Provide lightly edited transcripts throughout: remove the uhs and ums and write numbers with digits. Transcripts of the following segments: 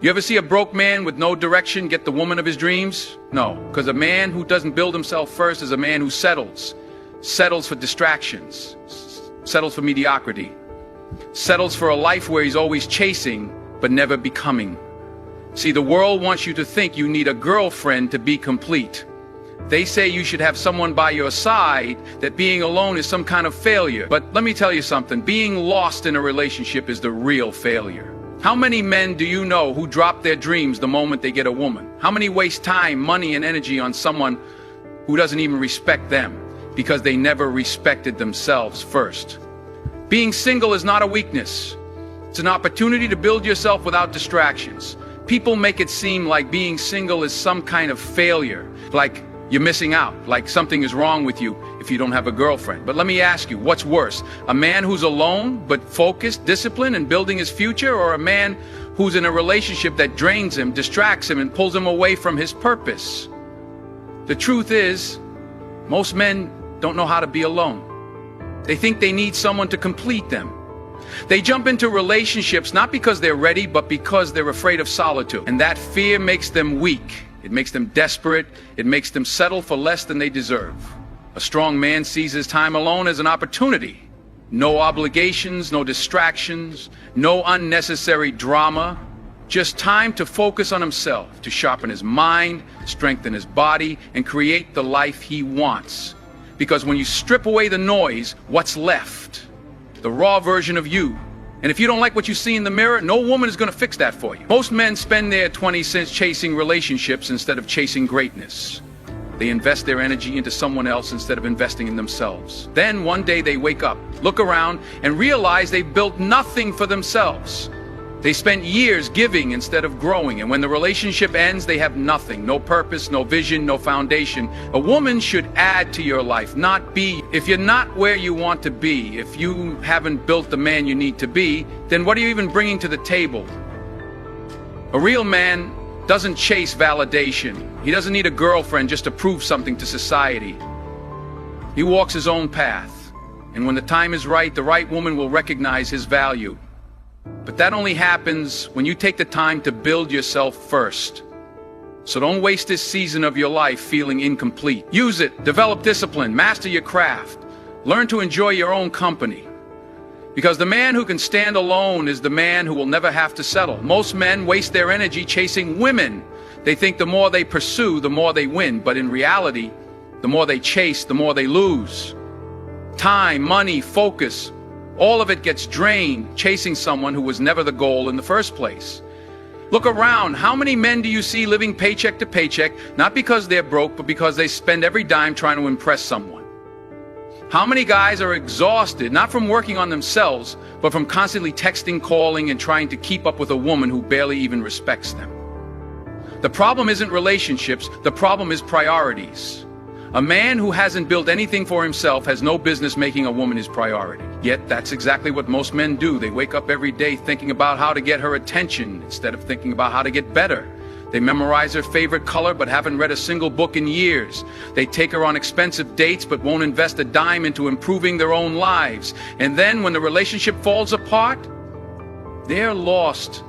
You ever see a broke man with no direction get the woman of his dreams? No, because a man who doesn't build himself first is a man who settles for distractions, settles for mediocrity, settles for a life where he's always chasing but never becoming. See, the world wants you to think you need a girlfriend to be complete. They say you should have someone by your side, that being alone is some kind of failure. But let me tell you something, being lost in a relationship is the real failure. How many men do you know who drop their dreams the moment they get a woman? How many waste time, money, and energy on someone who doesn't even respect them because they never respected themselves first? Being single is not a weakness. It's an opportunity to build yourself without distractions. People make it seem like being single is some kind of failure, like you're missing out, like something is wrong with you if you don't have a girlfriend. But let me ask you, what's worse? A man who's alone but focused, disciplined, and building his future, or a man who's in a relationship that drains him, distracts him, and pulls him away from his purpose? The truth is, most men don't know how to be alone. They think they need someone to complete them. They jump into relationships not because they're ready, but because they're afraid of solitude. And that fear makes them weak. It makes them desperate. It makes them settle for less than they deserve. A strong man sees his time alone as an opportunity. No obligations, no distractions, no unnecessary drama. Just time to focus on himself, to sharpen his mind, strengthen his body, and create the life he wants. Because when you strip away the noise, what's left? The raw version of you. And if you don't like what you see in the mirror, no woman is going to fix that for you. Most men spend their 20 cents chasing relationships instead of chasing greatness. They invest their energy into someone else instead of investing in themselves. Then one day they wake up, look around, and realize they built nothing for themselves. They spent years giving instead of growing, and when the relationship ends, they have nothing. No purpose, no vision, no foundation. A woman should add to your life, not be. If you're not where you want to be, if you haven't built the man you need to be, then what are you even bringing to the table? A real man doesn't chase validation. He doesn't need a girlfriend just to prove something to society. He walks his own path, and when the time is right, the right woman will recognize his value. But that only happens when you take the time to build yourself first. So don't waste this season of your life feeling incomplete. Use it, develop discipline, master your craft, learn to enjoy your own company. Because the man who can stand alone is the man who will never have to settle. Most men waste their energy chasing women. They think the more they pursue, the more they win. But in reality, the more they chase, the more they lose. Time, money, focus, all of it gets drained chasing someone who was never the goal in the first place. Look around. How many men do you see living paycheck to paycheck, not because they're broke, but because they spend every dime trying to impress someone? How many guys are exhausted, not from working on themselves, but from constantly texting, calling, and trying to keep up with a woman who barely even respects them? The problem isn't relationships, the problem is priorities. A man who hasn't built anything for himself has no business making a woman his priority. Yet that's exactly what most men do. They wake up every day thinking about how to get her attention instead of thinking about how to get better. They memorize her favorite color but haven't read a single book in years. They take her on expensive dates but won't invest a dime into improving their own lives. And then when the relationship falls apart, they're lost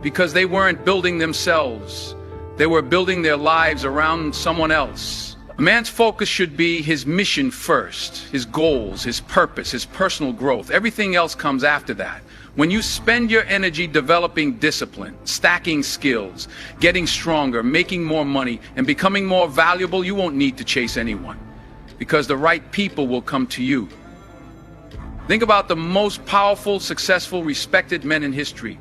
because they weren't building themselves. They were building their lives around someone else. A man's focus should be his mission first, his goals, his purpose, his personal growth. Everything else comes after that. When you spend your energy developing discipline, stacking skills, getting stronger, making more money, and becoming more valuable, you won't need to chase anyone, because the right people will come to you. Think about the most powerful, successful, respected men in history.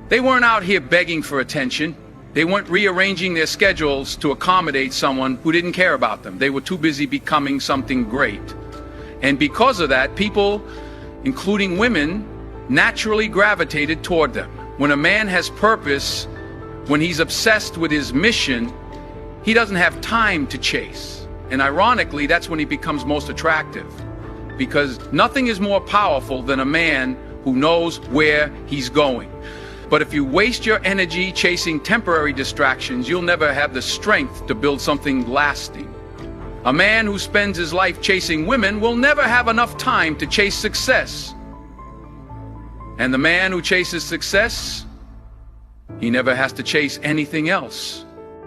They weren't out here begging for attention. They weren't rearranging their schedules to accommodate someone who didn't care about them. They were too busy becoming something great. And because of that, people, including women, naturally gravitated toward them. When a man has purpose, when he's obsessed with his mission, he doesn't have time to chase. And ironically, that's when he becomes most attractive. Because nothing is more powerful than a man who knows where he's going. But if you waste your energy chasing temporary distractions, you'll never have the strength to build something lasting. A man who spends his life chasing women will never have enough time to chase success. And the man who chases success He never has to chase anything else.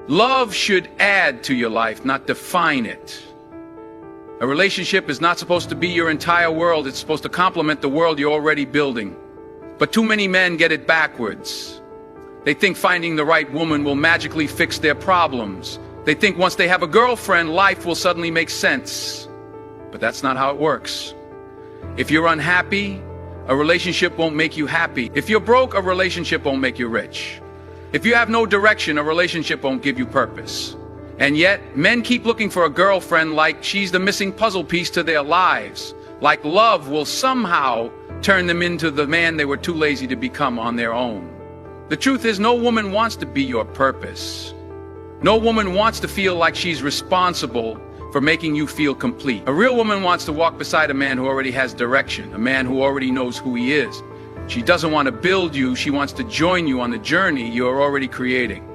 Love should add to your life, not define it. A relationship is not supposed to be your entire world. It's supposed to complement the world you're already building. But too many men get it backwards. They think finding the right woman will magically fix their problems. They think once they have a girlfriend, life will suddenly make sense. But that's not how it works. If you're unhappy, a relationship won't make you happy. If you're broke, a relationship won't make you rich. If you have no direction, a relationship won't give you purpose. And yet, men keep looking for a girlfriend like she's the missing puzzle piece to their lives. Like love will somehow turn them into the man they were too lazy to become on their own. The truth is, no woman wants to be your purpose. No woman wants to feel like she's responsible for making you feel complete. A real woman wants to walk beside a man who already has direction, a man who already knows who he is. She doesn't want to build you, she wants to join you on the journey you're already creating.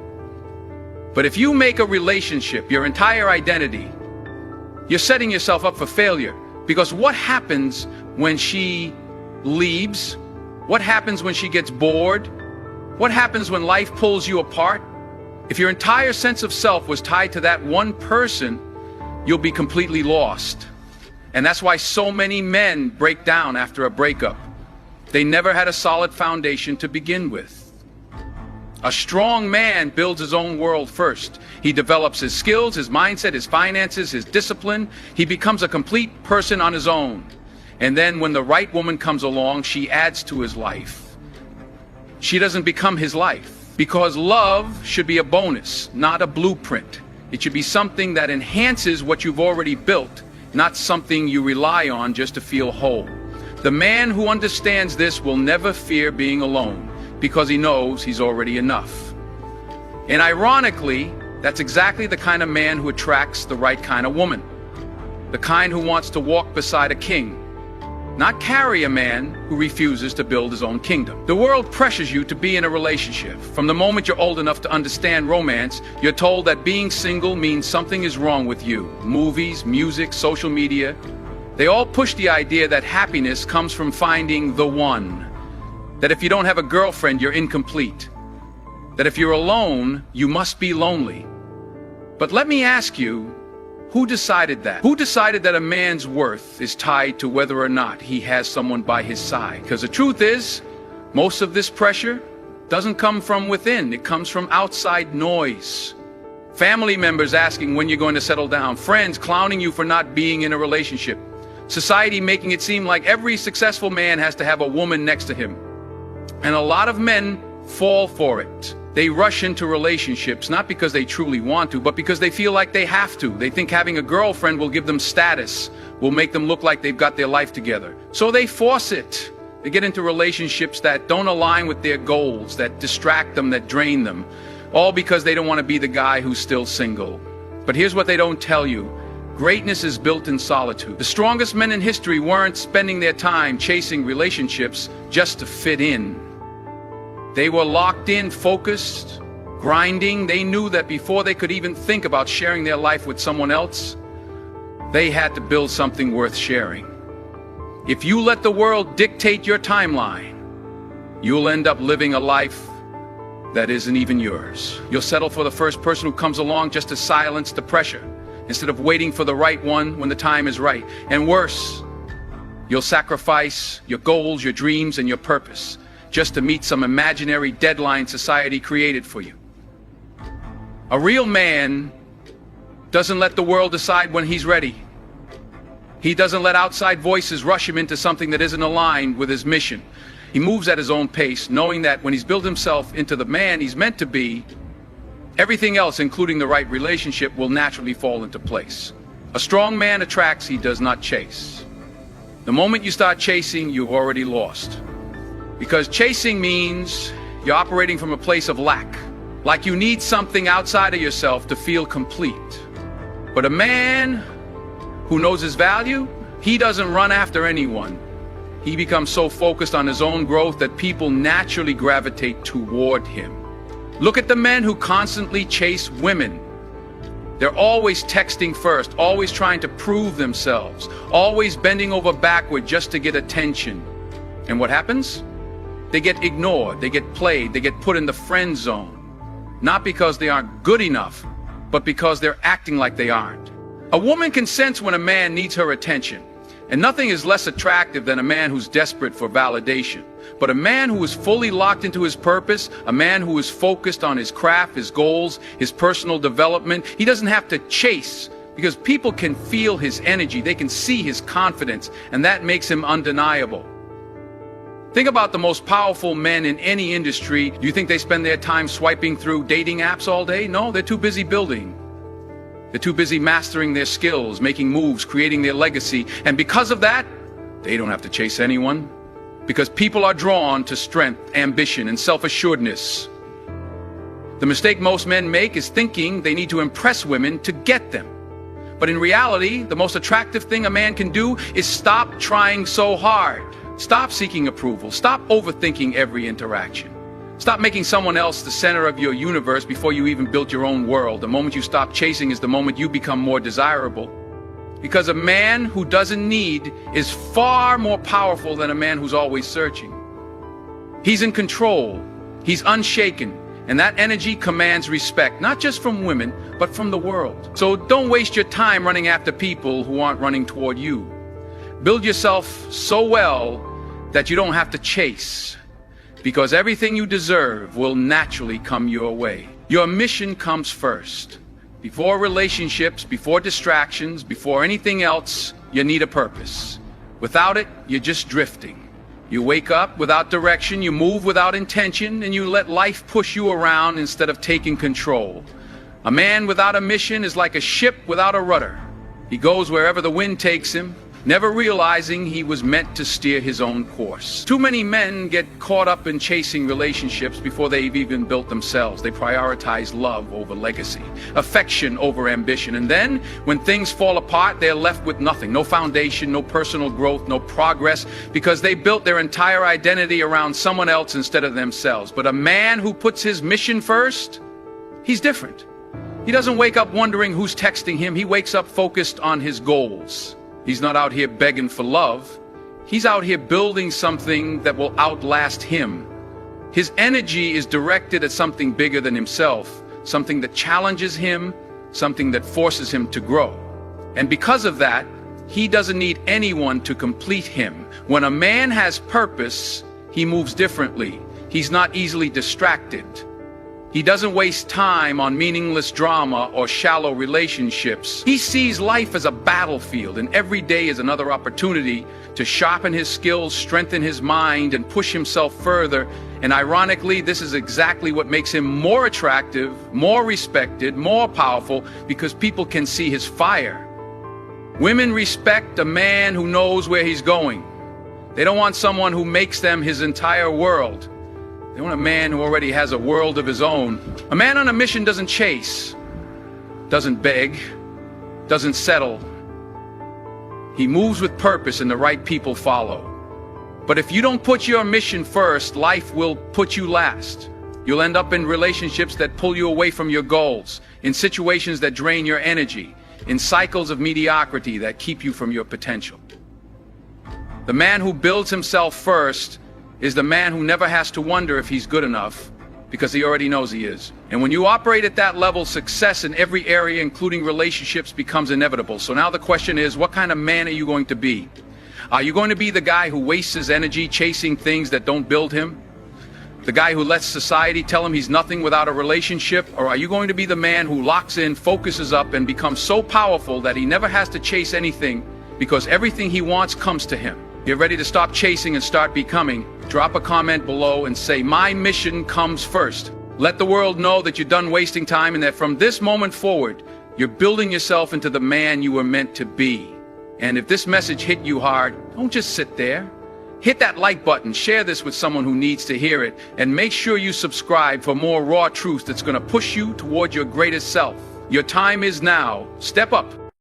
But if you make a relationship your entire identity, you're setting yourself up for failure. Because what happens when she leaves? What happens when she gets bored? What happens when life pulls you apart? If your entire sense of self was tied to that one person, you'll be completely lost. And that's why so many men break down after a breakup. They never had a solid foundation to begin with. A strong man builds his own world first. He develops his skills, his mindset, his finances, his discipline. He becomes a complete person on his own. And then when the right woman comes along, she adds to his life. She doesn't become his life. Because love should be a bonus, not a blueprint. It should be something that enhances what you've already built, not something you rely on just to feel whole. The man who understands this will never fear being alone, because he knows he's already enough. And ironically, that's exactly the kind of man who attracts the right kind of woman. The kind who wants to walk beside a king, not carry a man who refuses to build his own kingdom. The world pressures you to be in a relationship. From the moment you're old enough to understand romance, you're told that being single means something is wrong with you. Movies, music, social media, they all push the idea that happiness comes from finding the one. That if you don't have a girlfriend, you're incomplete. That if you're alone, you must be lonely. But let me ask you, who decided that? Who decided that a man's worth is tied to whether or not he has someone by his side? Because the truth is, most of this pressure doesn't come from within. It comes from outside noise. Family members asking when you're going to settle down. Friends clowning you for not being in a relationship. Society making it seem like every successful man has to have a woman next to him. And a lot of men fall for it. They rush into relationships, not because they truly want to, but because they feel like they have to. They think having a girlfriend will give them status, will make them look like they've got their life together. So they force it. They get into relationships that don't align with their goals, that distract them, that drain them, all because they don't want to be the guy who's still single. But here's what they don't tell you. Greatness is built in solitude. The strongest men in history weren't spending their time chasing relationships just to fit in. They were locked in, focused, grinding. They knew that before they could even think about sharing their life with someone else, they had to build something worth sharing. If you let the world dictate your timeline, you'll end up living a life that isn't even yours. You'll settle for the first person who comes along just to silence the pressure, instead of waiting for the right one when the time is right. And worse, you'll sacrifice your goals, your dreams, and your purpose just to meet some imaginary deadline society created for you. A real man doesn't let the world decide when he's ready. He doesn't let outside voices rush him into something that isn't aligned with his mission. He moves at his own pace, knowing that when he's built himself into the man he's meant to be, everything else, including the right relationship, will naturally fall into place. A strong man attracts, he does not chase. The moment you start chasing, you've already lost. Because chasing means you're operating from a place of lack, like you need something outside of yourself to feel complete. But a man who knows his value, he doesn't run after anyone. He becomes so focused on his own growth that people naturally gravitate toward him. Look at the men who constantly chase women. They're always texting first, always trying to prove themselves, always bending over backward just to get attention. And what happens? they get ignored, they get played, they get put in the friend zone. Not because they aren't good enough, but because they're acting like they aren't. A woman can sense when a man needs her attention, and nothing is less attractive than a man who's desperate for validation. But a man who is fully locked into his purpose, a man who is focused on his craft, his goals, his personal development, he doesn't have to chase, because people can feel his energy, they can see his confidence, and that makes him undeniable. Think about the most powerful men in any industry. Do you think they spend their time swiping through dating apps all day? No, they're too busy building. They're too busy mastering their skills, making moves, creating their legacy. And because of that, they don't have to chase anyone. Because people are drawn to strength, ambition, and self-assuredness. The mistake most men make is thinking they need to impress women to get them. But in reality, the most attractive thing a man can do is stop trying so hard. Stop seeking approval. Stop overthinking every interaction. Stop making someone else the center of your universe before you even built your own world. The moment you stop chasing is the moment you become more desirable. Because a man who doesn't need is far more powerful than a man who's always searching. He's in control. He's unshaken. And that energy commands respect, not just from women, but from the world. So don't waste your time running after people who aren't running toward you. Build yourself so well that you don't have to chase, because everything you deserve will naturally come your way. Your mission comes first. Before relationships, before distractions, before anything else, you need a purpose. Without it, you're just drifting. You wake up without direction, you move without intention, and you let life push you around instead of taking control. A man without a mission is like a ship without a rudder. He goes wherever the wind takes him, never realizing he was meant to steer his own course. Too many men get caught up in chasing relationships before they've even built themselves. They prioritize love over legacy, affection over ambition. And then, when things fall apart, they're left with nothing. No foundation, no personal growth, no progress, because they built their entire identity around someone else instead of themselves. But a man who puts his mission first, he's different. He doesn't wake up wondering who's texting him. He wakes up focused on his goals. He's not out here begging for love. He's out here building something that will outlast him. His energy is directed at something bigger than himself, something that challenges him, something that forces him to grow. And because of that, he doesn't need anyone to complete him. When a man has purpose, he moves differently. He's not easily distracted. He doesn't waste time on meaningless drama or shallow relationships. He sees life as a battlefield, and every day is another opportunity to sharpen his skills, strengthen his mind, and push himself further. And ironically, this is exactly what makes him more attractive, more respected, more powerful, because people can see his fire. Women respect a man who knows where he's going. They don't want someone who makes them his entire world. They want a man who already has a world of his own. A man on a mission doesn't chase, doesn't beg, doesn't settle. He moves with purpose and the right people follow. But if you don't put your mission first, life will put you last. You'll end up in relationships that pull you away from your goals, in situations that drain your energy, in cycles of mediocrity that keep you from your potential. The man who builds himself first is the man who never has to wonder if he's good enough, because he already knows he is. And when you operate at that level, success in every area, including relationships, becomes inevitable. So now the question is, what kind of man are you going to be? Are you going to be the guy who wastes his energy chasing things that don't build him? The guy who lets society tell him he's nothing without a relationship? Or are you going to be the man who locks in, focuses up, and becomes so powerful that he never has to chase anything, because everything he wants comes to him? Get ready to stop chasing and start becoming. Drop a comment below and say, my mission comes first. Let the world know that you're done wasting time, and that from this moment forward, you're building yourself into the man you were meant to be. And if this message hit you hard, don't just sit there. Hit that like button, share this with someone who needs to hear it, and make sure you subscribe for more raw truth that's going to push you toward your greatest self. Your time is now. Step up.